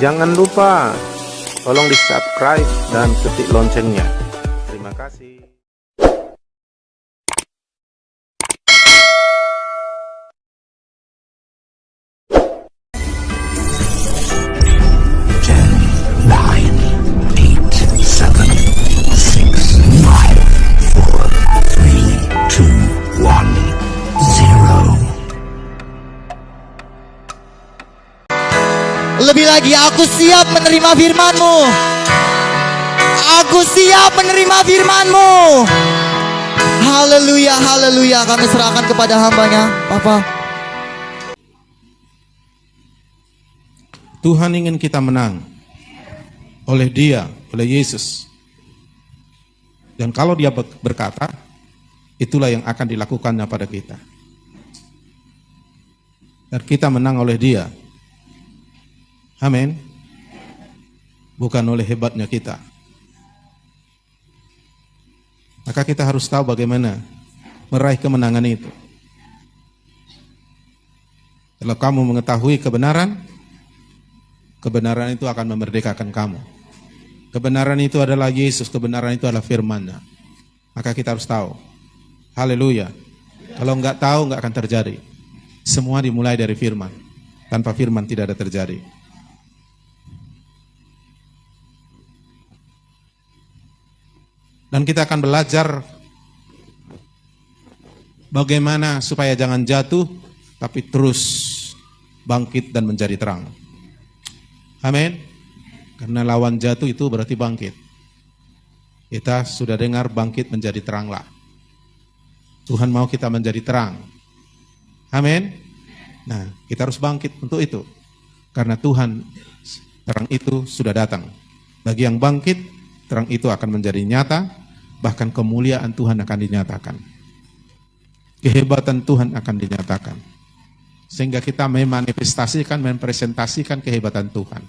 Jangan lupa tolong di subscribe dan ketik loncengnya. Terima kasih. Lebih lagi, aku siap menerima firman-Mu. Aku siap menerima firman-Mu. Haleluya, haleluya. Kami serahkan kepada hamba-Nya, Bapa. Tuhan ingin kita menang oleh Dia, oleh Yesus. Dan kalau Dia berkata, itulah yang akan dilakukannya pada kita. Dan kita menang oleh Dia. Amin. Bukan oleh hebatnya kita. Maka kita harus tahu bagaimana meraih kemenangan itu. Kalau kamu mengetahui kebenaran, kebenaran itu akan memerdekakan kamu. Kebenaran itu adalah Yesus, kebenaran itu adalah firman-Nya. Maka kita harus tahu. Haleluya. Kalau enggak tahu, enggak akan terjadi. Semua dimulai dari firman. Tanpa firman tidak ada terjadi. Dan kita akan belajar bagaimana supaya jangan jatuh, tapi terus bangkit dan menjadi terang. Amin. Karena lawan jatuh itu berarti bangkit. Kita sudah dengar bangkit menjadi teranglah. Tuhan mau kita menjadi terang. Amin. Nah, kita harus bangkit untuk itu. Karena Tuhan, terang itu sudah datang. Bagi yang bangkit, terang itu akan menjadi nyata. Bahkan kemuliaan Tuhan akan dinyatakan. Kehebatan Tuhan akan dinyatakan. Sehingga kita memanifestasikan, mempresentasikan kehebatan Tuhan.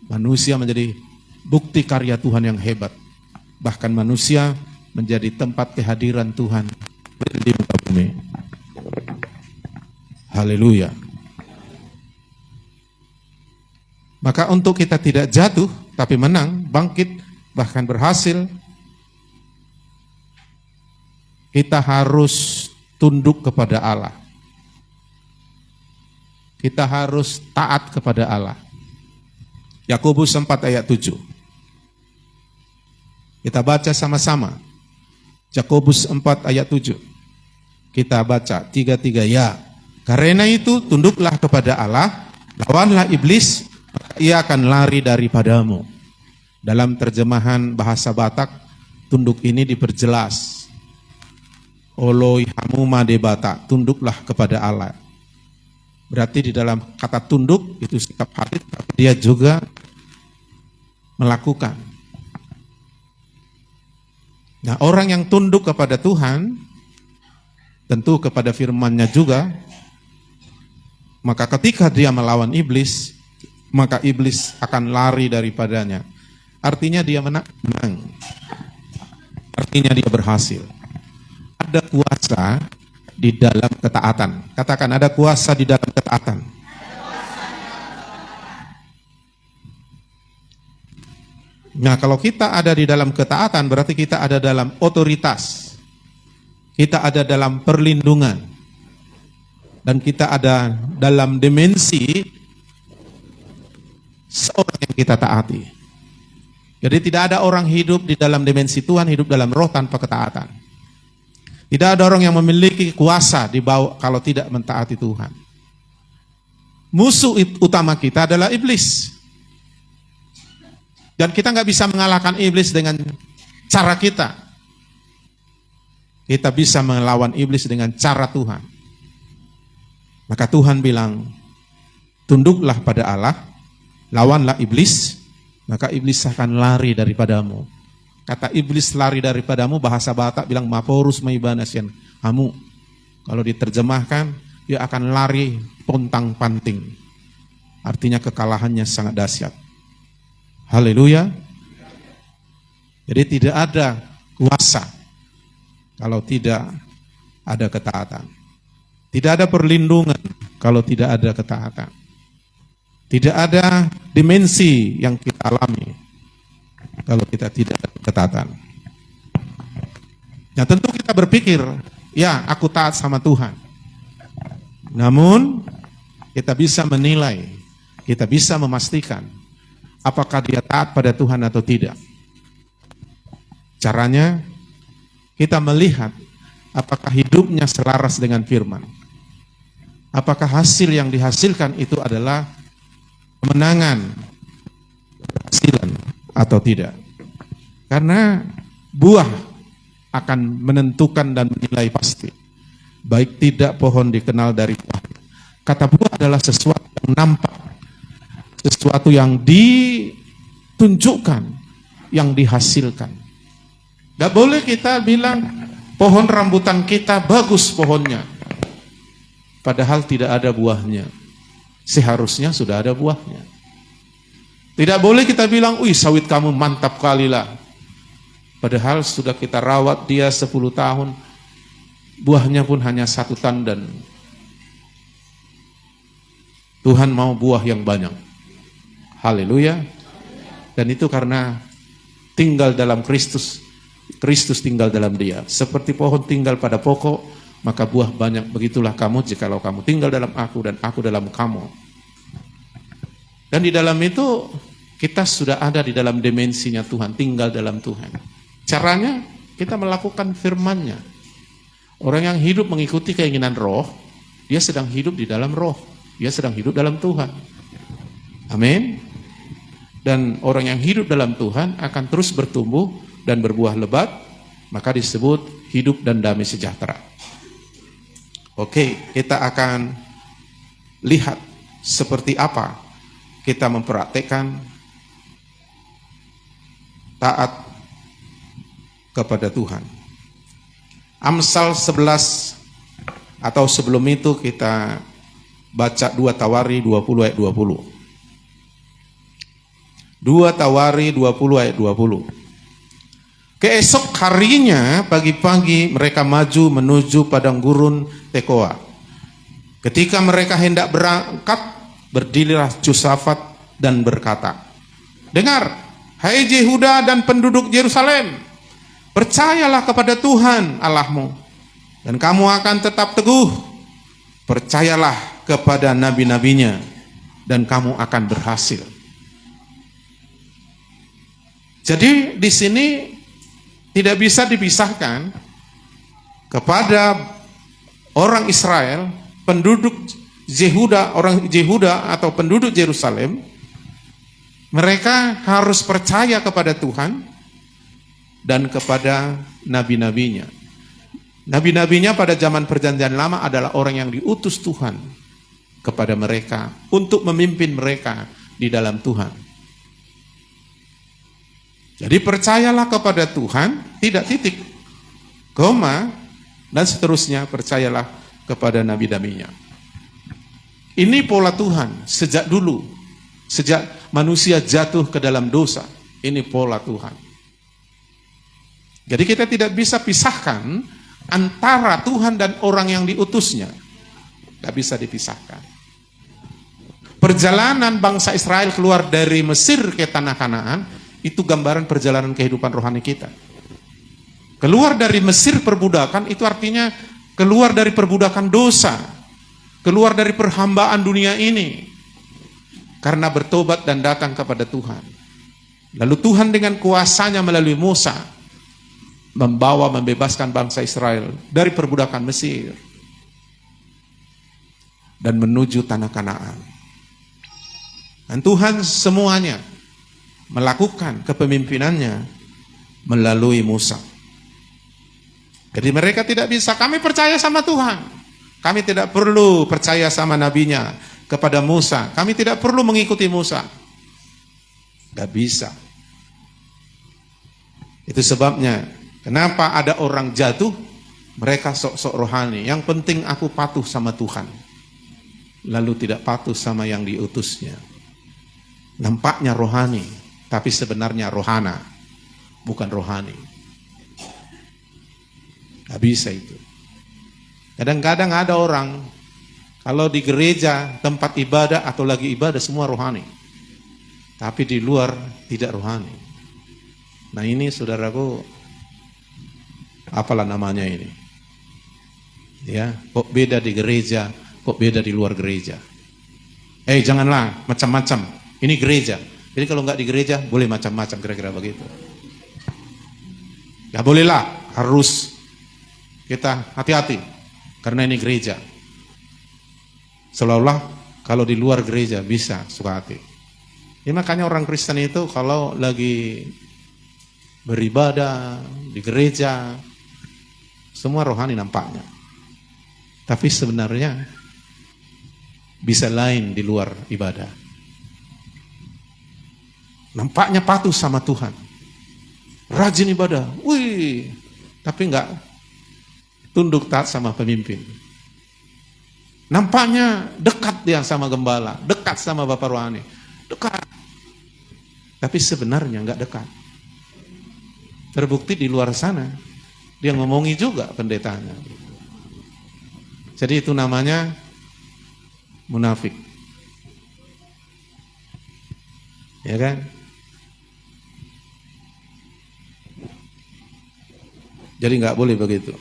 Manusia menjadi bukti karya Tuhan yang hebat. Bahkan manusia menjadi tempat kehadiran Tuhan di muka bumi. Haleluya. Maka untuk kita tidak jatuh, tapi menang, bangkit, bahkan berhasil, kita harus tunduk kepada Allah. Kita harus taat kepada Allah. Yakobus 4 ayat 7. Kita baca sama-sama. Yakobus 4 ayat 7. Kita baca 3-3 ya. Karena itu tunduklah kepada Allah, lawanlah iblis, maka ia akan lari daripadamu. Dalam terjemahan bahasa Batak, tunduk ini diperjelas. Oloi hamuma debata, tunduklah kepada Allah. Berarti di dalam kata tunduk itu sikap hati, tapi dia juga melakukan. Nah, orang yang tunduk kepada Tuhan, tentu kepada firman-Nya juga, maka ketika dia melawan iblis, maka iblis akan lari daripadanya. Artinya dia menang. Artinya dia berhasil. Ada kuasa di dalam ketaatan. Katakan, ada kuasa di dalam ketaatan. Nah, kalau kita ada di dalam ketaatan, berarti kita ada dalam otoritas. Kita ada dalam perlindungan. Dan kita ada dalam dimensi seorang yang kita taati. Jadi tidak ada orang hidup di dalam dimensi Tuhan, hidup dalam roh tanpa ketaatan. Tidak ada orang yang memiliki kuasa di bawah kalau tidak mentaati Tuhan. Musuh utama kita adalah iblis. Dan kita nggak bisa mengalahkan iblis dengan cara kita. Kita bisa melawan iblis dengan cara Tuhan. Maka Tuhan bilang, tunduklah pada Allah, lawanlah iblis, maka iblis akan lari daripadamu. Kata iblis lari daripadamu, bahasa Batak bilang maporus maibanasyan kamu. Kalau diterjemahkan, dia akan lari pontang panting. Artinya kekalahannya sangat dahsyat. Haleluya. Jadi tidak ada kuasa kalau tidak ada ketaatan. Tidak ada perlindungan kalau tidak ada ketaatan. Tidak ada dimensi yang kita alami kalau kita tidak ada ketatan. Ya tentu kita berpikir, ya aku taat sama Tuhan. Namun kita bisa menilai, kita bisa memastikan apakah dia taat pada Tuhan atau tidak. Caranya kita melihat apakah hidupnya selaras dengan firman. Apakah hasil yang dihasilkan itu adalah kemenangan, keberhasilan atau tidak. Karena buah akan menentukan dan menilai pasti. Baik tidak pohon dikenal dari buah. Kata buah adalah sesuatu yang nampak, sesuatu yang ditunjukkan, yang dihasilkan. Gak boleh kita bilang pohon rambutan kita bagus pohonnya, padahal tidak ada buahnya. Seharusnya sudah ada buahnya. Tidak boleh kita bilang, wih sawit kamu mantap kali lah, padahal sudah kita rawat dia 10 tahun, buahnya pun hanya 1 tandan. Tuhan mau buah yang banyak. Haleluya. Dan itu karena tinggal dalam Kristus. Kristus tinggal dalam dia. Seperti pohon tinggal pada pokok, maka buah banyak. Begitulah kamu jikalau kamu tinggal dalam aku dan aku dalam kamu. Dan di dalam itu kita sudah ada di dalam dimensinya Tuhan, tinggal dalam Tuhan. Caranya kita melakukan firman-Nya. Orang yang hidup mengikuti keinginan roh, dia sedang hidup di dalam roh. Dia sedang hidup dalam Tuhan. Amin. Dan orang yang hidup dalam Tuhan akan terus bertumbuh dan berbuah lebat, maka disebut hidup dan damai sejahtera. Oke, kita akan lihat seperti apa kita mempraktekkan taat kepada Tuhan. Amsal 11 atau sebelum itu kita baca 2 Tawari 20 ayat 20. 2 Tawari 20 ayat 20. Keesok harinya pagi-pagi mereka maju menuju padang gurun Tekoa. Ketika mereka hendak berangkat, berdirilah Josafat dan berkata, dengar, hai Yehuda dan penduduk Yerusalem, percayalah kepada Tuhan Allahmu, dan kamu akan tetap teguh. Percayalah kepada nabi-nabinya, dan kamu akan berhasil. Jadi di sini tidak bisa dipisahkan kepada orang Israel, penduduk Yehuda, orang Yehuda atau penduduk Yerusalem, mereka harus percaya kepada Tuhan dan kepada nabi-nabinya. Nabi-nabinya pada zaman perjanjian lama adalah orang yang diutus Tuhan kepada mereka untuk memimpin mereka di dalam Tuhan. Jadi percayalah kepada Tuhan, tidak titik, koma, dan seterusnya, percayalah kepada nabi-nabinya. Ini pola Tuhan sejak dulu, sejak manusia jatuh ke dalam dosa, ini pola Tuhan. Jadi kita tidak bisa pisahkan antara Tuhan dan orang yang diutusnya. Tidak bisa dipisahkan. Perjalanan bangsa Israel keluar dari Mesir ke tanah Kanaan, itu gambaran perjalanan kehidupan rohani kita. Keluar dari Mesir perbudakan itu artinya keluar dari perbudakan dosa, keluar dari perhambaan dunia ini, karena bertobat dan datang kepada Tuhan. Lalu Tuhan dengan kuasanya melalui Musa membebaskan bangsa Israel dari perbudakan Mesir dan menuju tanah Kanaan. Dan Tuhan semuanya melakukan kepemimpinannya melalui Musa. Jadi mereka tidak bisa, kami percaya sama Tuhan, kami tidak perlu percaya sama nabinya, kepada Musa, kami tidak perlu mengikuti Musa. Gak bisa. Itu sebabnya kenapa ada orang jatuh, mereka sok-sok rohani, yang penting aku patuh sama Tuhan, lalu tidak patuh sama yang diutusnya. Nampaknya rohani, tapi sebenarnya rohana, bukan rohani. Gak bisa itu. Kadang-kadang ada orang Kalau di gereja, tempat ibadah atau lagi ibadah semua rohani. Tapi di luar tidak rohani. Nah ini saudaraku, apalah namanya ini? Ya, kok beda di gereja, kok beda di luar gereja? Janganlah macam-macam. Ini gereja. Jadi kalau nggak di gereja boleh macam-macam, kira-kira begitu. Ya bolehlah, harus kita hati-hati karena ini gereja. Seolah-olah kalau di luar gereja bisa suka hati. Ya, makanya orang Kristen itu kalau lagi beribadah di gereja semua rohani nampaknya. Tapi sebenarnya bisa lain di luar ibadah. Nampaknya patuh sama Tuhan. Rajin ibadah. Wih, tapi enggak tunduk taat sama pemimpin. Nampaknya dekat dia sama gembala, dekat sama bapak rohani, dekat. Tapi sebenarnya enggak dekat. Terbukti di luar sana, dia ngomongi juga pendetanya. Jadi itu namanya munafik. Ya kan? Jadi nggak boleh begitu.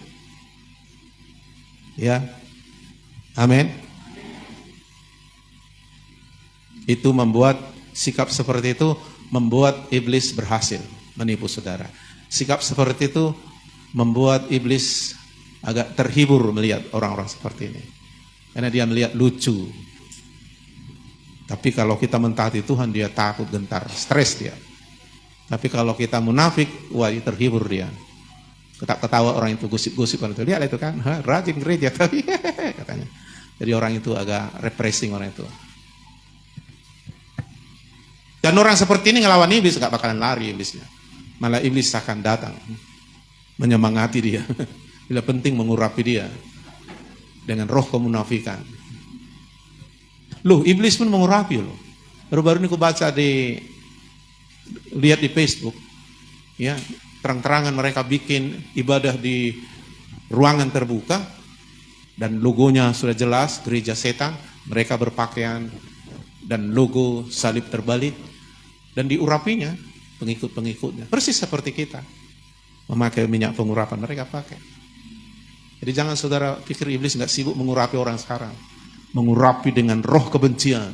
Ya. Amin. Itu membuat sikap seperti itu membuat iblis berhasil menipu saudara. Sikap seperti itu membuat iblis agak terhibur melihat orang-orang seperti ini. Karena dia melihat lucu. Tapi kalau kita mentaati Tuhan, dia takut, gentar, stres dia. Tapi kalau kita munafik, wah terhibur dia. Ketawa orang itu, gosip-gosip orang itu. Lihat itu kan, rajin gereja tapi katanya. Jadi orang itu agak repressing orang itu. Dan orang seperti ini ngelawan iblis gak bakalan lari iblisnya. Malah iblis akan datang menyemangati dia. Bila penting mengurapi dia dengan roh kemunafikan. Loh, iblis pun mengurapi loh. Baru-baru ini aku baca lihat di Facebook, ya, terang-terangan mereka bikin ibadah di ruangan terbuka dan logonya sudah jelas gereja setan. Mereka berpakaian dan logo salib terbalik dan diurapinya pengikut-pengikutnya. Persis seperti kita memakai minyak pengurapan, mereka pakai. Jadi jangan saudara pikir iblis nggak sibuk mengurapi orang sekarang. Mengurapi dengan roh kebencian.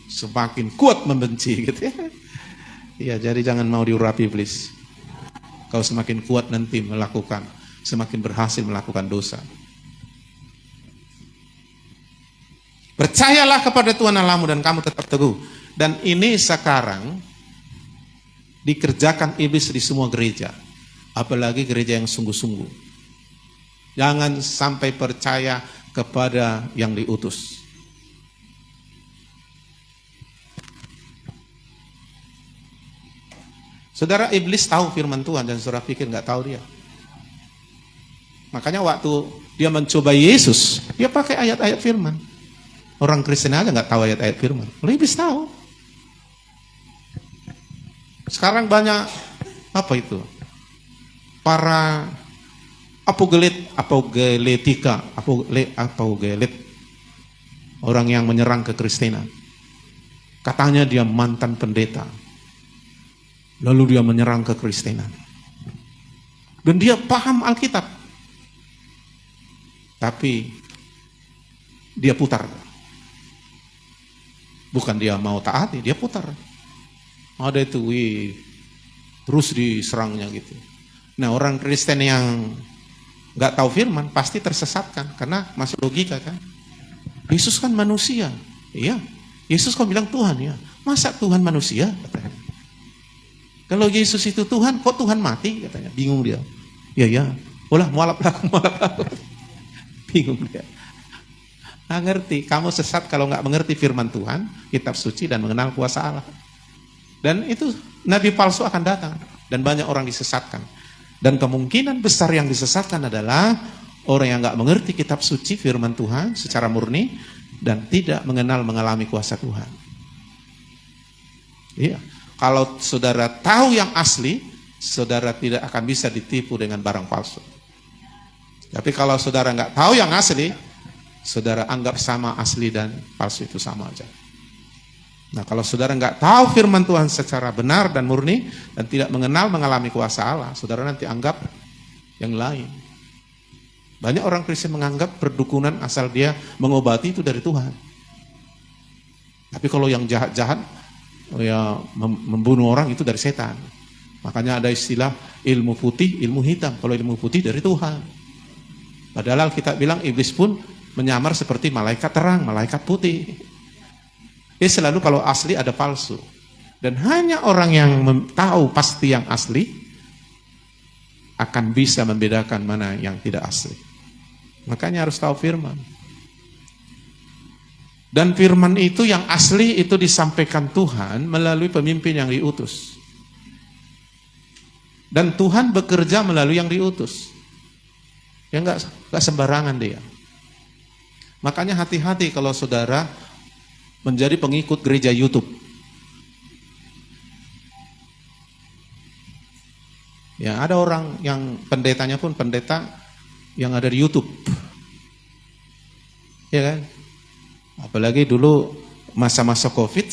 Semakin kuat membenci gitu ya. Iya, jadi jangan mau diurapi iblis. Kau semakin kuat nanti melakukan, semakin berhasil melakukan dosa. Percayalah kepada Tuhan Allahmu dan kamu tetap teguh. Dan ini sekarang dikerjakan iblis di semua gereja. Apalagi gereja yang sungguh-sungguh. Jangan sampai percaya kepada yang diutus. Saudara, iblis tahu firman Tuhan dan saudara pikir nggak tahu dia. Makanya waktu dia mencoba Yesus, dia pakai ayat-ayat firman. Orang Kristen aja nggak tahu ayat-ayat firman. Lalu iblis tahu. Sekarang banyak apa itu? Para apogelet, orang yang menyerang kekristenan. Katanya dia mantan pendeta. Lalu dia menyerang kekristenan. Dan dia paham Alkitab. Tapi dia putar. Bukan dia mau taati, dia putar. Ada itu, terus diserangnya gitu. Nah, orang Kristen yang nggak tahu firman pasti tersesatkan karena masuk logika kan. Yesus kan manusia, iya. Yesus kok bilang Tuhan ya. Masa Tuhan manusia? Katanya. Kalau Yesus itu Tuhan, kok Tuhan mati? Katanya. Bingung dia. Ya. Mualaf aku. Bingung dia. Nggak ngerti. Kamu sesat kalau nggak mengerti firman Tuhan, kitab suci dan mengenal kuasa Allah. Dan itu nabi palsu akan datang dan banyak orang disesatkan. Dan kemungkinan besar yang disesatkan adalah orang yang nggak mengerti kitab suci firman Tuhan secara murni dan tidak mengalami kuasa Tuhan. Iya. Kalau saudara tahu yang asli, saudara tidak akan bisa ditipu dengan barang palsu. Tapi kalau saudara nggak tahu yang asli, saudara anggap sama asli dan palsu itu sama aja. Nah, kalau saudara nggak tahu firman Tuhan secara benar dan murni dan tidak mengalami kuasa Allah, saudara nanti anggap yang lain. Banyak orang Kristen menganggap perdukunan asal dia mengobati itu dari Tuhan. Tapi kalau yang jahat-jahat, ya membunuh orang itu dari setan. Makanya ada istilah ilmu putih, ilmu hitam. Kalau ilmu putih dari Tuhan. Padahal kita bilang iblis pun menyamar seperti malaikat terang, malaikat putih. Selalu kalau asli ada palsu. Dan hanya orang yang tahu pasti yang asli akan bisa membedakan mana yang tidak asli. Makanya harus tahu firman. Dan firman itu yang asli itu disampaikan Tuhan melalui pemimpin yang diutus. Dan Tuhan bekerja melalui yang diutus. Ya enggak sembarangan dia. Makanya hati-hati kalau saudara menjadi pengikut gereja YouTube. Ya, ada orang yang pendetanya pun pendeta yang ada di YouTube. Ya kan? Apalagi dulu masa-masa Covid,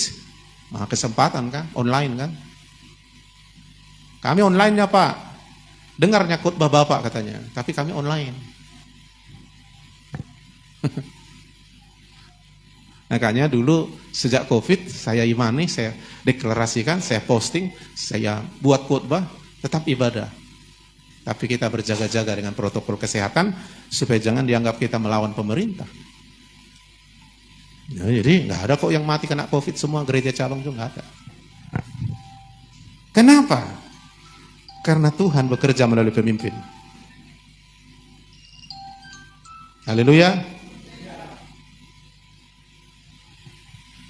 kesempatan kan, online kan. Kami online-nya Pak. Dengarnya khotbah Bapak katanya, tapi kami online. Makanya dulu sejak Covid saya imani, saya deklarasikan, saya posting, saya buat khotbah, tetap ibadah. Tapi kita berjaga-jaga dengan protokol kesehatan supaya jangan dianggap kita melawan pemerintah. Ya, jadi nggak ada kok yang mati kena Covid semua gereja Calong juga nggak ada. Kenapa? Karena Tuhan bekerja melalui pemimpin. Haleluya.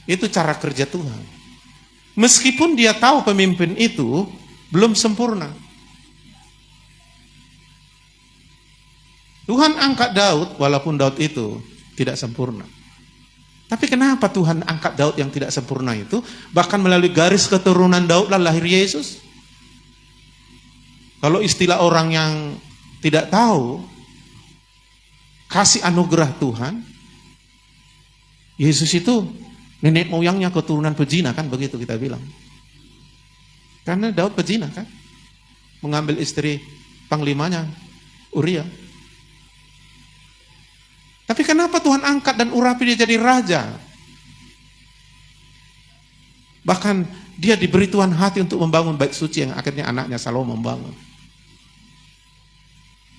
Itu cara kerja Tuhan. Meskipun dia tahu pemimpin itu belum sempurna. Tuhan angkat Daud walaupun Daud itu tidak sempurna. Tapi kenapa Tuhan angkat Daud yang tidak sempurna itu? Bahkan melalui garis keturunan Daud lah lahir Yesus. Kalau istilah orang yang tidak tahu, kasih anugerah Tuhan, Yesus itu nenek moyangnya keturunan pezina kan, begitu kita bilang. Karena Daud pezina kan, mengambil istri panglimanya Uria. Tapi kenapa Tuhan angkat dan urapi dia jadi raja? Bahkan dia diberi Tuhan hati untuk membangun bait suci yang akhirnya anaknya Salomo membangun.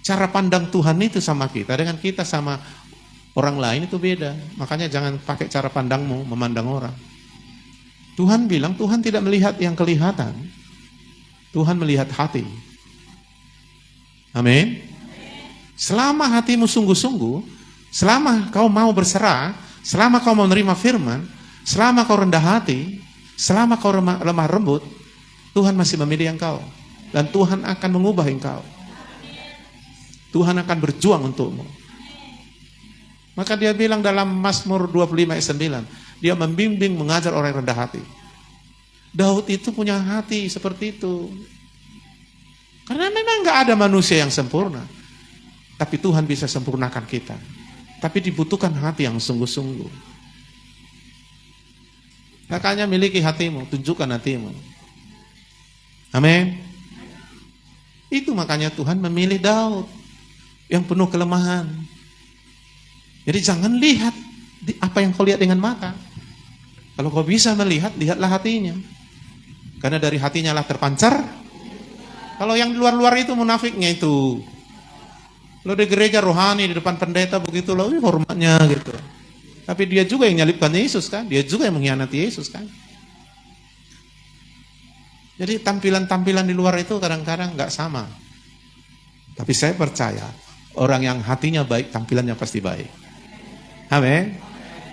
Cara pandang Tuhan itu sama kita, dengan kita sama orang lain itu beda. Makanya jangan pakai cara pandangmu memandang orang. Tuhan bilang Tuhan tidak melihat yang kelihatan. Tuhan melihat hati. Amin. Selama hatimu sungguh-sungguh, selama kau mau berserah, selama kau mau menerima firman, selama kau rendah hati, selama kau lemah lembut, Tuhan masih memilih engkau. Dan Tuhan akan mengubah engkau. Tuhan akan berjuang untukmu. Maka dia bilang dalam Mazmur 25 ayat 9, dia membimbing, mengajar orang yang rendah hati. Daud itu punya hati seperti itu. Karena memang gak ada manusia yang sempurna. Tapi Tuhan bisa sempurnakan kita. Tapi dibutuhkan hati yang sungguh-sungguh. Makanya miliki hatimu, tunjukkan hatimu. Amin. Itu makanya Tuhan memilih Daud yang penuh kelemahan. Jadi jangan lihat apa yang kau lihat dengan mata. Kalau kau bisa melihat, lihatlah hatinya. Karena dari hatinya lah terpancar. Kalau yang di luar-luar itu munafiknya itu. Lo di gereja rohani, di depan pendeta begitu loh, hormatnya gitu. Tapi dia juga yang nyalibkan Yesus kan, dia juga yang mengkhianati Yesus kan. Jadi tampilan-tampilan di luar itu kadang-kadang nggak sama. Tapi saya percaya orang yang hatinya baik, tampilannya pasti baik. Amin.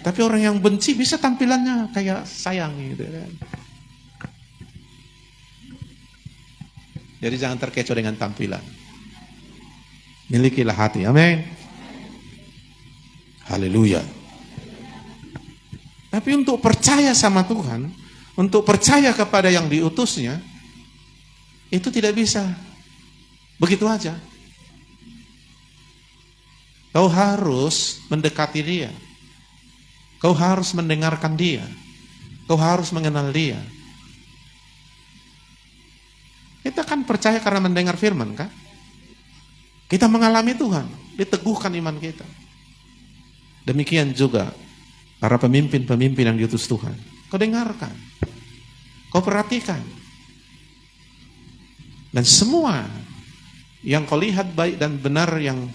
Tapi orang yang benci bisa tampilannya kayak sayang gitu kan. Jadi jangan terkecoh dengan tampilan. Milikilah hati. Amin. Haleluya. Tapi untuk percaya sama Tuhan, untuk percaya kepada yang diutusnya, itu tidak bisa begitu aja. Kau harus mendekati dia. Kau harus mendengarkan dia. Kau harus mengenal dia. Kita kan percaya karena mendengar firman kan? Kita mengalami Tuhan, diteguhkan iman kita. Demikian juga para pemimpin-pemimpin yang diutus Tuhan. Kau dengarkan. Kau perhatikan. Dan semua yang kau lihat baik dan benar yang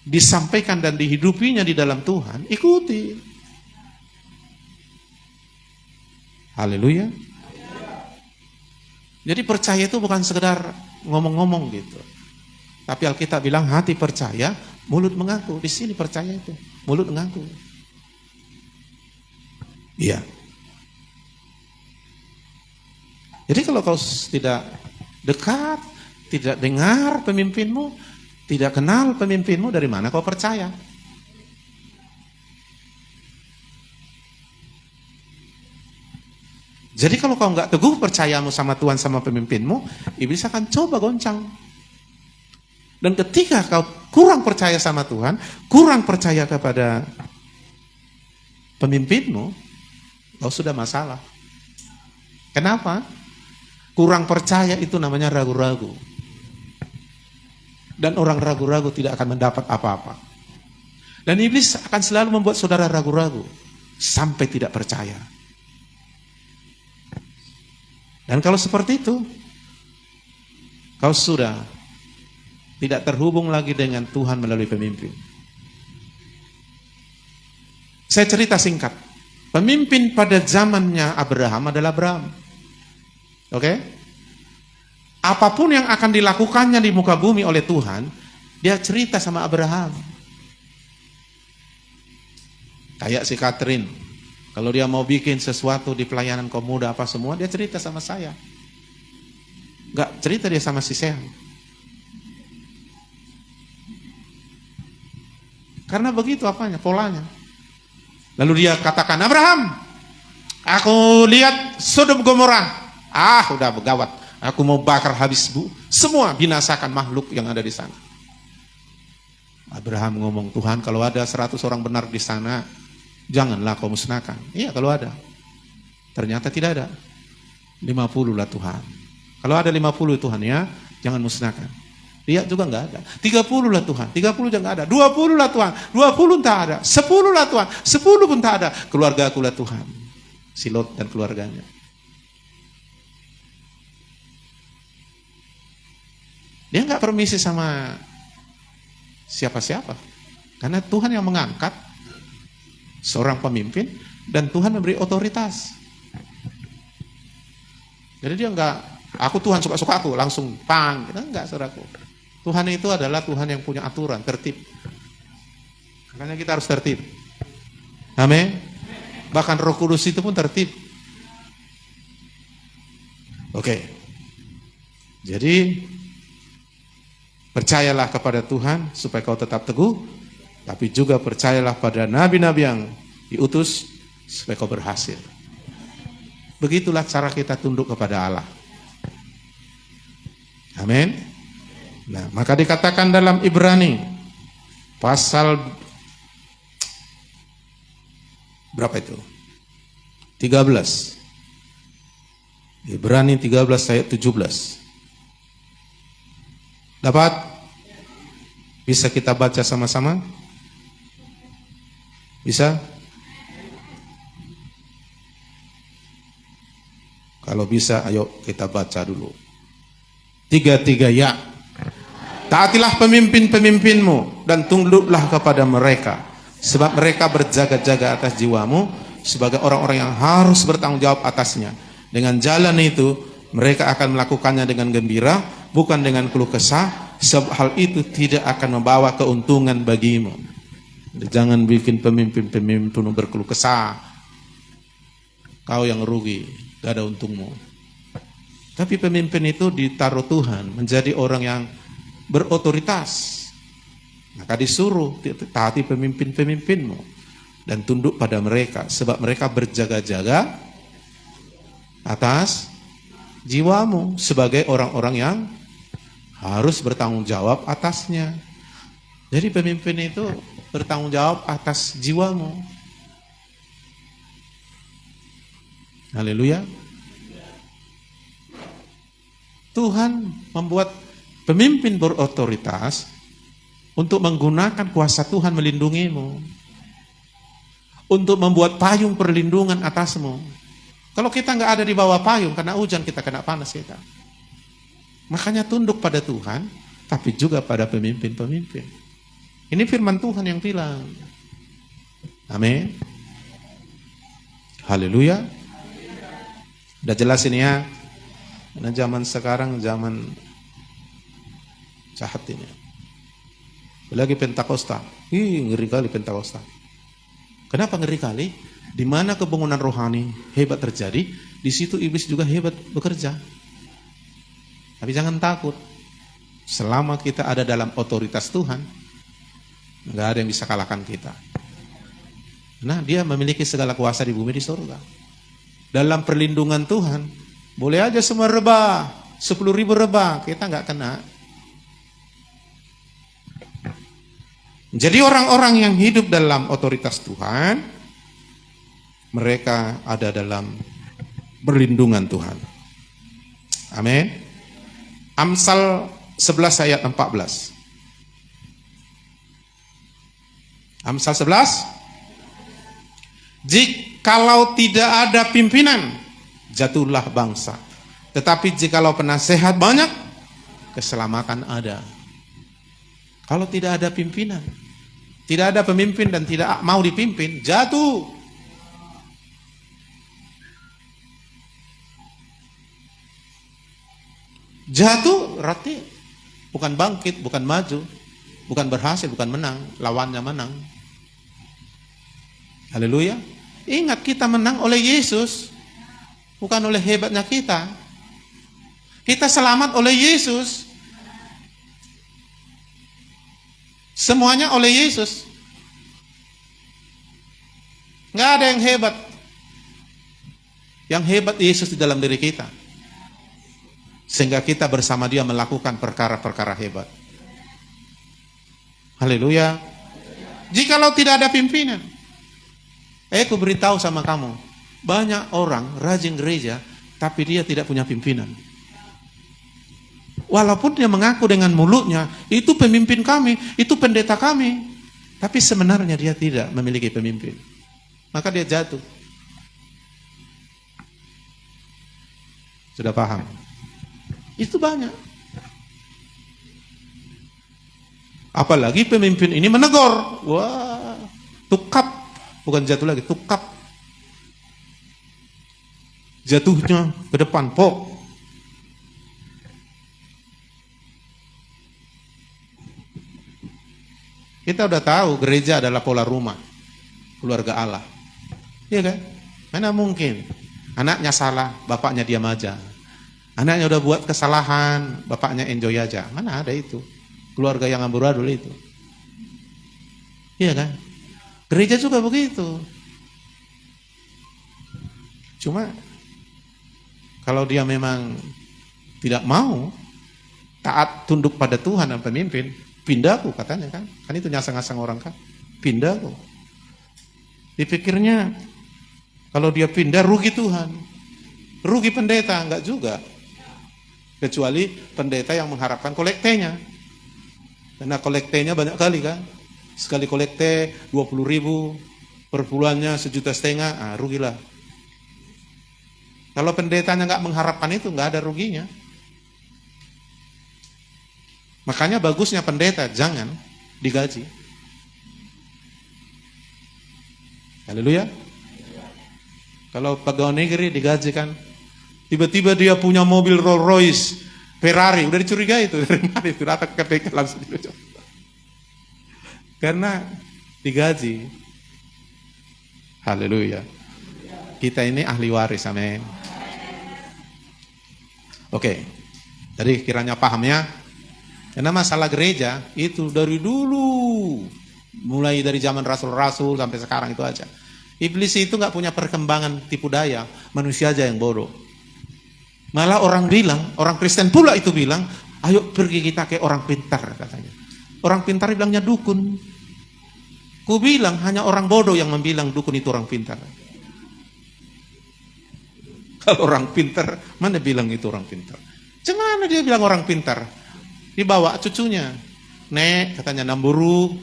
disampaikan dan dihidupinya di dalam Tuhan, ikuti. Haleluya. Jadi percaya itu bukan sekedar ngomong-ngomong gitu. Tapi Alkitab bilang hati percaya, mulut mengaku. Di sini percaya itu, mulut mengaku. Iya. Jadi kalau kau tidak dekat, tidak dengar pemimpinmu, tidak kenal pemimpinmu, dari mana kau percaya? Jadi kalau kau nggak teguh percayamu sama Tuhan sama pemimpinmu, iblis akan coba goncang. Dan ketika kau kurang percaya sama Tuhan, kurang percaya kepada pemimpinmu, kau sudah masalah. Kenapa? Kurang percaya itu namanya ragu-ragu. Dan orang ragu-ragu tidak akan mendapat apa-apa. Dan iblis akan selalu membuat saudara ragu-ragu sampai tidak percaya. Dan kalau seperti itu, kau sudah tidak terhubung lagi dengan Tuhan melalui pemimpin. Saya cerita singkat. Pemimpin pada zamannya Abraham adalah Abraham. Oke? Apapun yang akan dilakukannya di muka bumi oleh Tuhan, dia cerita sama Abraham. Kayak si Catherine. Kalau dia mau bikin sesuatu di pelayanan kaum muda apa semua, dia cerita sama saya. Enggak cerita dia sama si Sean. Karena begitu apanya, polanya. Lalu dia katakan, Abraham, aku lihat Sodom Gomora. Udah begawat. Aku mau bakar habis semua, binasakan makhluk yang ada di sana. Abraham ngomong, Tuhan kalau ada 100 orang benar di sana, janganlah kau musnahkan. Iya kalau ada. Ternyata tidak ada. 50 lah Tuhan. Kalau ada 50 Tuhan ya, jangan musnahkan. Lihat juga enggak ada. 30 lah Tuhan. 30 juga enggak ada. 20 lah Tuhan. 20 tak ada. 10 lah Tuhan. 10 pun tak ada. Keluarga aku lah Tuhan. Si Lot dan keluarganya. Dia enggak permisi sama siapa-siapa. Karena Tuhan yang mengangkat seorang pemimpin dan Tuhan memberi otoritas. Jadi dia enggak, aku Tuhan suka-suka aku, langsung pang. Kita enggak, saudaraku. Tuhan itu adalah Tuhan yang punya aturan, tertib. Makanya kita harus tertib. Amin. Bahkan Roh Kudus itu pun tertib. Oke. Jadi percayalah kepada Tuhan supaya kau tetap teguh, tapi juga percayalah pada nabi-nabi yang diutus supaya kau berhasil. Begitulah cara kita tunduk kepada Allah. Amin. Nah, maka dikatakan dalam Ibrani pasal berapa itu? 13. Ibrani 13 ayat 17. Dapat? Bisa kita baca sama-sama? Bisa? Kalau bisa, ayo kita baca dulu. 3 ya. Taatilah pemimpin-pemimpinmu dan tunduklah kepada mereka, sebab mereka berjaga-jaga atas jiwamu sebagai orang-orang yang harus bertanggung jawab atasnya. Dengan jalan itu mereka akan melakukannya dengan gembira, bukan dengan keluh kesah, sebab hal itu tidak akan membawa keuntungan bagimu. Jangan bikin pemimpin-pemimpinmu berkeluh kesah. Kau yang rugi, gak ada untungmu. Tapi pemimpin itu ditaruh Tuhan menjadi orang yang berotoritas. Maka disuruh taati pemimpin-pemimpinmu dan tunduk pada mereka, sebab mereka berjaga-jaga atas jiwamu sebagai orang-orang yang harus bertanggung jawab atasnya. Jadi pemimpin itu bertanggung jawab atas jiwamu. Haleluya. Tuhan membuat pemimpin berotoritas untuk menggunakan kuasa Tuhan melindungimu. Untuk membuat payung perlindungan atasmu. Kalau kita nggak ada di bawah payung, kena hujan kita, kena panas kita. Makanya tunduk pada Tuhan, tapi juga pada pemimpin-pemimpin. Ini firman Tuhan yang bilang. Amin. Haleluya. Udah jelas ini ya. Karena zaman sekarang zaman jahat ini. Lagi Pentakosta. Ngeri kali Pentakosta. Kenapa ngeri kali? Di mana kebangunan rohani hebat terjadi, di situ iblis juga hebat bekerja. Tapi jangan takut. Selama kita ada dalam otoritas Tuhan, nggak ada yang bisa kalahkan kita. Nah, dia memiliki segala kuasa di bumi di surga. Dalam perlindungan Tuhan, boleh aja semua rebah, 10.000 rebah, kita nggak kena. Jadi orang-orang yang hidup dalam otoritas Tuhan, mereka ada dalam perlindungan Tuhan. Amin. Amsal 11 ayat 14. Amsal 11. Jikalau tidak ada pimpinan, jatuhlah bangsa. Tetapi jikalau penasehat banyak, keselamatan ada. Kalau tidak ada pimpinan, tidak ada pemimpin dan tidak mau dipimpin, jatuh. Jatuh berarti bukan bangkit, bukan maju, bukan berhasil, bukan menang, lawannya menang. Haleluya. Ingat, kita menang oleh Yesus, bukan oleh hebatnya kita. Kita selamat oleh Yesus. Semuanya oleh Yesus. Nggak ada yang hebat. Yang hebat Yesus di dalam diri kita. Sehingga kita bersama dia melakukan perkara-perkara hebat. Haleluya. Jikalau tidak ada pimpinan. Aku beritahu sama kamu. Banyak orang rajin gereja, tapi dia tidak punya pimpinan. Walaupun dia mengaku dengan mulutnya, itu pemimpin kami, itu pendeta kami. Tapi sebenarnya dia tidak memiliki pemimpin. Maka dia jatuh. Sudah paham? Itu banyak. Apalagi pemimpin ini menegur. Wah, tukap. Bukan jatuh lagi, tukap. Jatuhnya ke depan, pok. Kita udah tahu gereja adalah pola rumah, keluarga Allah. Iya kan? Mana mungkin anaknya salah, bapaknya diam aja. Anaknya udah buat kesalahan, bapaknya enjoy aja. Mana ada itu? Keluarga yang amburadul itu. Iya kan? Gereja juga begitu. Cuma kalau dia memang tidak mau taat tunduk pada Tuhan dan pemimpin, pindah aku katanya kan. Kan itu nyasang-nyasang orang kan. Pindah aku. Dipikirnya kalau dia pindah rugi Tuhan. Rugi pendeta, enggak juga. Kecuali pendeta yang mengharapkan kolektenya. Karena kolektenya banyak kali kan. Sekali kolekte 20.000, per bulannya 1,5 juta, rugilah. Kalau pendetanya enggak mengharapkan itu, enggak ada ruginya. Makanya bagusnya pendeta jangan digaji. Haleluya. Kalau pegawai negeri digaji kan, tiba-tiba dia punya mobil Rolls Royce, Ferrari, udah dicurigai itu dari mana itu, datang ke KPK langsung dicoba. Karena digaji. Haleluya. Kita ini ahli waris, amin. Oke. Jadi kiranya paham ya. Karena masalah gereja itu dari dulu, mulai dari zaman rasul-rasul sampai sekarang itu aja. Iblis itu nggak punya perkembangan tipu daya, manusia aja yang bodoh. Malah orang bilang, orang Kristen pula itu bilang, ayo pergi kita ke orang pintar katanya. Orang pintar bilangnya dukun. Ku bilang hanya orang bodoh yang membilang dukun itu orang pintar. Kalau orang pintar, mana bilang itu orang pintar? Cemana dia bilang orang pintar? Dibawa cucunya. Nek, katanya Namburu,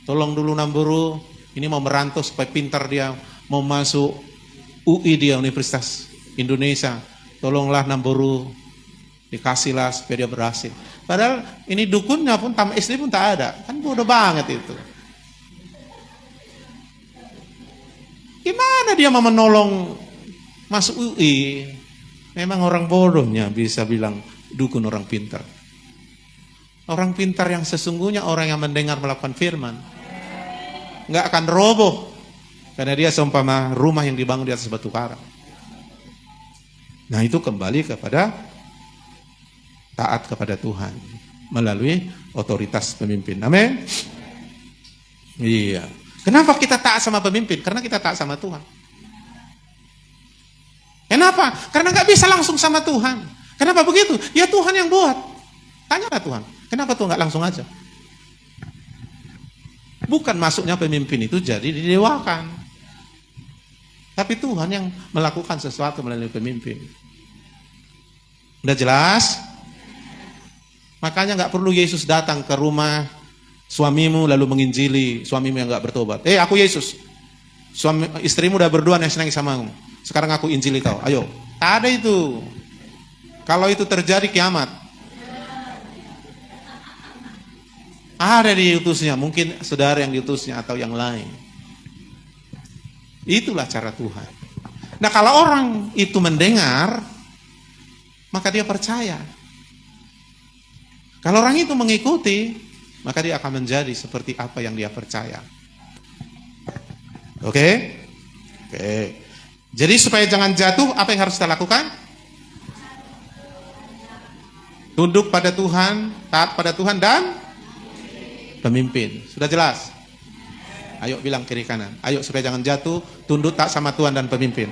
tolong dulu Namburu, ini mau merantau supaya pintar dia, mau masuk UI dia, Universitas Indonesia. Tolonglah Namburu, dikasihlah supaya dia berhasil. Padahal ini dukunnya pun, tamat SD pun tak ada. Kan bodoh banget itu. Gimana dia mau menolong masuk UI? Memang orang bodohnya bisa bilang dukun orang pintar. Orang pintar yang sesungguhnya orang yang mendengar melakukan firman. Nggak akan roboh. Karena dia seumpama rumah yang dibangun di atas batu karang. Nah itu kembali kepada taat kepada Tuhan. Melalui otoritas pemimpin. Amin. Iya. Kenapa kita taat sama pemimpin? Karena kita taat sama Tuhan. Kenapa? Karena nggak bisa langsung sama Tuhan. Kenapa begitu? Ya Tuhan yang buat. Tanyalah Tuhan. Kenapa Tuhan nggak langsung aja? Bukan masuknya pemimpin itu jadi didewakan. Tapi Tuhan yang melakukan sesuatu melalui pemimpin. Udah jelas? Makanya nggak perlu Yesus datang ke rumah suamimu lalu menginjili suamimu yang nggak bertobat. Aku Yesus. Istrimu udah berdua nangis-nangis sama kamu. Sekarang aku injili kau. Ayo. Tak ada itu. Kalau itu terjadi kiamat. Ada diutusnya, mungkin saudara yang diutusnya atau yang lain. Itulah cara Tuhan. Nah kalau orang itu mendengar, maka dia percaya. Kalau orang itu mengikuti, maka dia akan menjadi seperti apa yang dia percaya. Oke? Jadi supaya jangan jatuh, apa yang harus kita lakukan? Tunduk pada Tuhan, taat pada Tuhan dan pemimpin. Sudah jelas? Ayo bilang kiri kanan. Ayo supaya jangan jatuh, tunduk taat sama Tuhan dan pemimpin.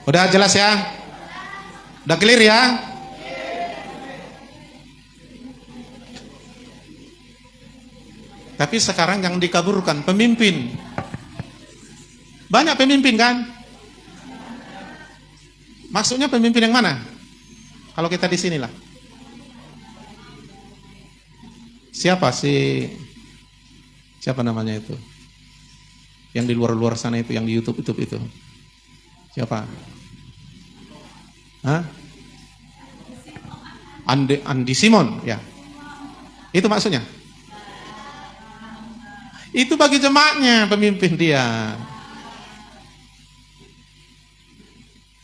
Udah jelas ya? Udah clear ya? Tapi sekarang yang dikaburkan pemimpin. Banyak pemimpin kan? Maksudnya pemimpin yang mana? Kalau kita di sinilah. Siapa sih? Siapa namanya itu? Yang di luar-luar sana itu, yang di YouTube itu. Siapa? Hah? Andi Simon, ya. Itu maksudnya. Itu bagi jemaatnya pemimpin dia.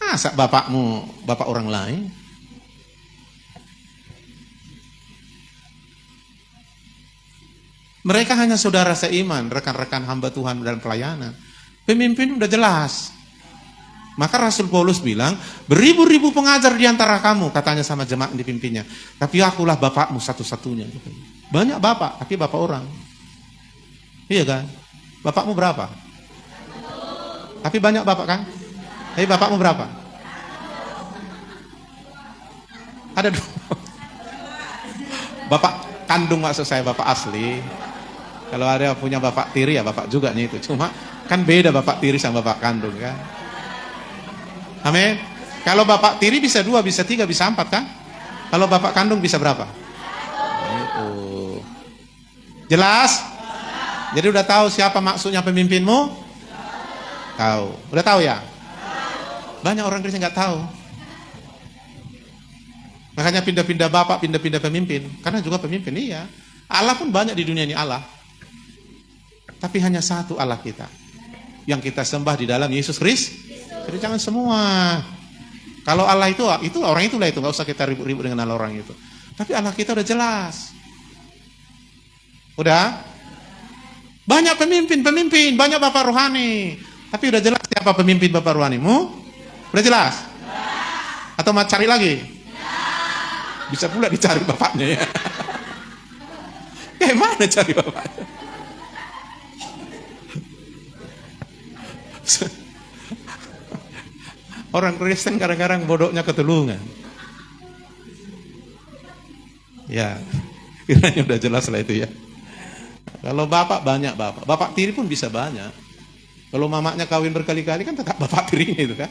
Masa bapakmu, bapak orang lain? Mereka hanya saudara seiman, rekan-rekan hamba Tuhan dalam pelayanan. Pemimpin udah jelas. Maka Rasul Paulus bilang, beribu-ribu pengajar di antara kamu, katanya sama jemaat yang dipimpinnya. Tapi akulah bapakmu satu-satunya. Banyak bapak, tapi bapak orang. Iya kan? Bapakmu berapa? Tapi banyak bapak kan? Tapi bapakmu berapa? Ada dua. Bapak kandung maksud saya, bapak asli. Kalau ada punya bapak tiri ya bapak juga nih itu. Cuma kan beda bapak tiri sama bapak kandung kan. Amin. Kalau bapak tiri bisa 2, bisa 3, bisa 4 kan? Kalau bapak kandung bisa berapa? Itu. Jelas? Jadi udah tahu siapa maksudnya pemimpinmu? Tahu. Udah tahu ya? Banyak orang Kristen nggak tahu. Makanya pindah-pindah bapak, pindah-pindah pemimpin. Karena juga pemimpin, iya. Allah pun banyak di dunia ini Allah. Tapi hanya satu Allah kita. Yang kita sembah di dalam Yesus Kristus. Jadi jangan semua. Kalau Allah itu orang itulah itu. Nggak usah kita ribut-ribut dengan Allah orang itu. Tapi Allah kita udah jelas. Udah? Banyak pemimpin, banyak bapak rohani. Tapi udah jelas siapa pemimpin bapak rohanimu? Udah jelas? Atau mau cari lagi? Bisa pula dicari bapaknya ya. Kayak mana cari bapaknya? Orang Kristen kadang-kadang bodohnya ketulungan. Ya, kiranya udah jelas lah itu ya. Kalau bapak banyak bapak tiri pun bisa banyak. Kalau mamaknya kawin berkali-kali kan tetap bapak tirinya itu kan.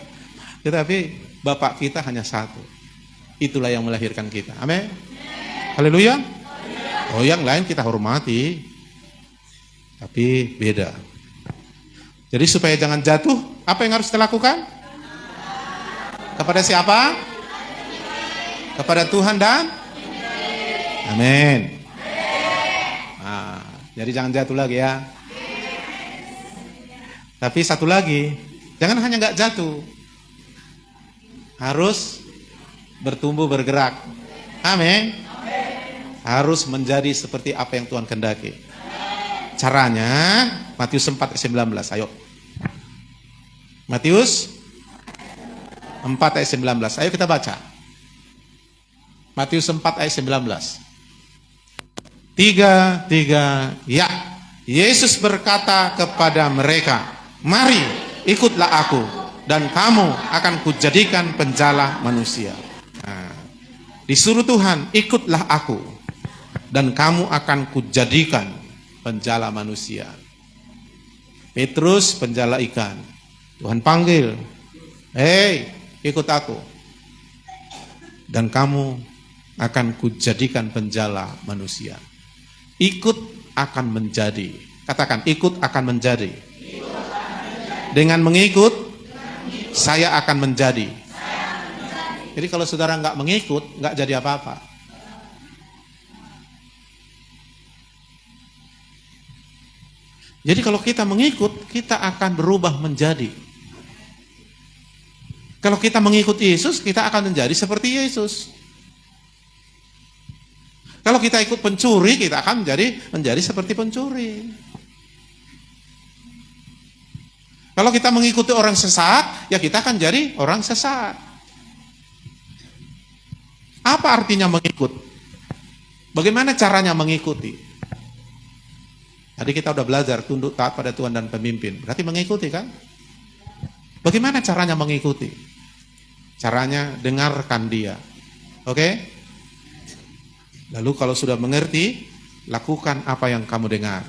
Tetapi bapak kita hanya satu. Itulah yang melahirkan kita. Amin. Haleluya. Oh, yang lain kita hormati. Tapi beda. Jadi supaya jangan jatuh, apa yang harus kita lakukan? Kepada siapa? Kepada Tuhan dan amin. Nah, jadi jangan jatuh lagi ya. Tapi satu lagi, jangan hanya nggak jatuh, harus bertumbuh bergerak. Amin. Harus menjadi seperti apa yang Tuhan kehendaki. Caranya Matius 4 ayat 19. Ayo. Matius 4 ayat 19. Ayo kita baca. Matius 4 ayat 19. 3 ya. Yesus berkata kepada mereka, "Mari, ikutlah aku dan kamu akan kujadikan penjala manusia." Nah, disuruh Tuhan, ikutlah aku dan kamu akan kujadikan penjala manusia. Petrus penjala ikan. Tuhan panggil, "Hei, ikut aku dan kamu akan kujadikan penjala manusia." Ikut akan menjadi. Katakan, ikut akan menjadi. Dengan mengikut, saya akan menjadi. Jadi kalau saudara nggak mengikut, nggak jadi apa-apa. Jadi kalau kita mengikut, kita akan berubah menjadi. Kalau kita mengikut Yesus, kita akan menjadi seperti Yesus. Kalau kita ikut pencuri, kita akan menjadi seperti pencuri. Kalau kita mengikuti orang sesat, ya kita akan jadi orang sesat. Apa artinya mengikut? Bagaimana caranya mengikuti? Tadi kita udah belajar tunduk taat pada Tuhan dan pemimpin. Berarti mengikuti kan? Bagaimana caranya mengikuti? Caranya dengarkan dia. Oke? Lalu kalau sudah mengerti, lakukan apa yang kamu dengar.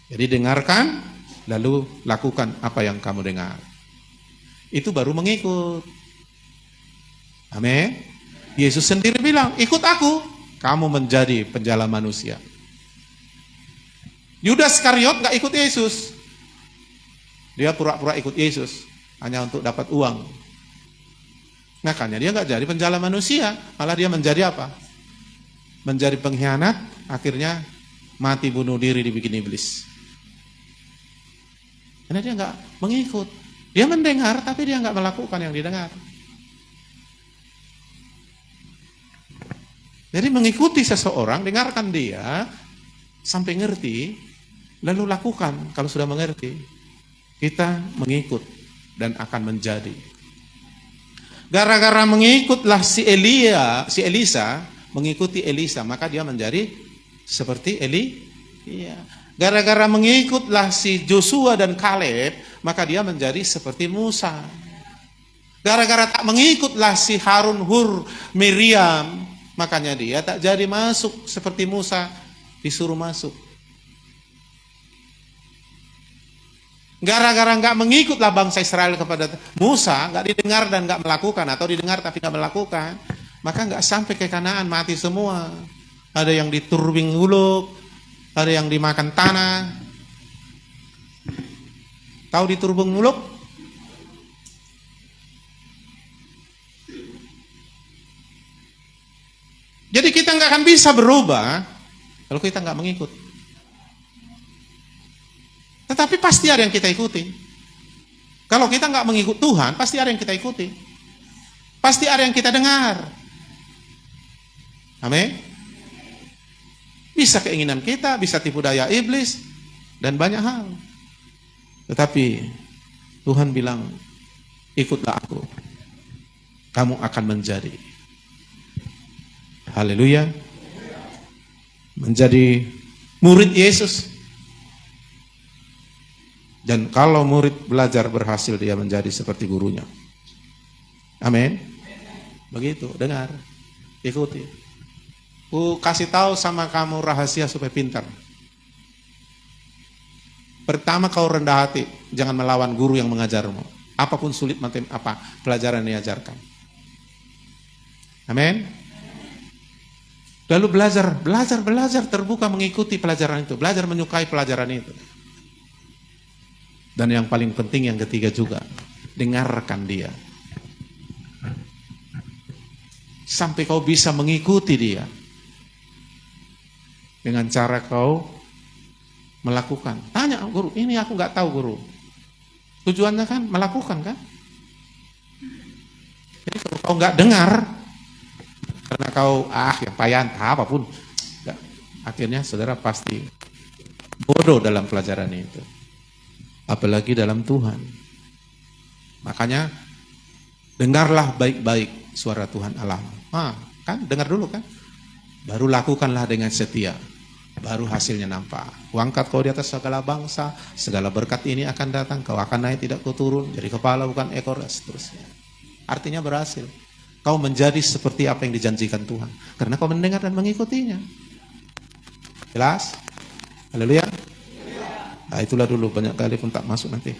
Jadi dengarkan, lalu lakukan apa yang kamu dengar. Itu baru mengikut. Amin. Yesus sendiri bilang, ikut aku, kamu menjadi penjala manusia. Yudas Iskariot gak ikut Yesus. Dia pura-pura ikut Yesus, hanya untuk dapat uang. Makanya dia gak jadi penjala manusia, malah dia menjadi apa? Menjadi pengkhianat, akhirnya mati bunuh diri dibikin iblis. Karena dia gak mengikut. Dia mendengar, tapi dia gak melakukan yang didengar. Jadi mengikuti seseorang, dengarkan dia, sampai ngerti, lalu lakukan kalau sudah mengerti. Kita mengikut dan akan menjadi. Gara-gara mengikutlah si Elisa mengikuti Elisa, maka dia menjadi seperti Iya. Gara-gara mengikutlah si Joshua dan Kaleb, maka dia menjadi seperti Musa. Gara-gara tak mengikutlah si Harun, Hur, Miriam, makanya dia tak jadi masuk seperti Musa, disuruh masuk. Gara-gara nggak mengikutlah bangsa Israel kepada Musa, nggak didengar dan nggak melakukan, atau didengar tapi nggak melakukan, maka nggak sampai ke Kanaan, mati semua. Ada yang diturbing uluk, ada yang dimakan tanah. Tahu diturbing uluk? Jadi kita nggak akan bisa berubah kalau kita nggak mengikut. Tetapi pasti ada yang kita ikuti. Kalau kita nggak mengikut Tuhan, pasti ada yang kita ikuti. Pasti ada yang kita dengar. Amin. Bisa keinginan kita, bisa tipu daya iblis, dan banyak hal. Tetapi Tuhan bilang, ikutlah aku, kamu akan menjadi. Haleluya. Menjadi murid Yesus. Dan kalau murid belajar berhasil, dia menjadi seperti gurunya. Amin. Begitu, dengar, ikuti. Kasih tahu sama kamu rahasia supaya pintar. Pertama, kau rendah hati, jangan melawan guru yang mengajarmu. Apapun sulit pelajaran yang diajarkan. Amin. Lalu belajar terbuka mengikuti pelajaran itu, belajar menyukai pelajaran itu. Dan yang paling penting yang ketiga juga, dengarkan dia. Sampai kau bisa mengikuti dia. Dengan cara kau melakukan. Tanya guru, ini aku nggak tahu guru. Tujuannya kan melakukan kan? Jadi kalau kau nggak dengar, karena kau yang payah apapun, akhirnya saudara pasti bodoh dalam pelajaran itu. Apalagi dalam Tuhan. Makanya dengarlah baik-baik suara Tuhan Allah. Kan dengar dulu kan? Baru lakukanlah dengan setia. Baru hasilnya nampak. Kuangkat kau di atas segala bangsa, segala berkat ini akan datang, kau akan naik tidak kau turun, jadi kepala bukan ekor, dan seterusnya. Artinya berhasil. Kau menjadi seperti apa yang dijanjikan Tuhan. Karena kau mendengar dan mengikutinya. Jelas? Haleluya. Nah itulah dulu, banyak kali pun tak masuk nanti.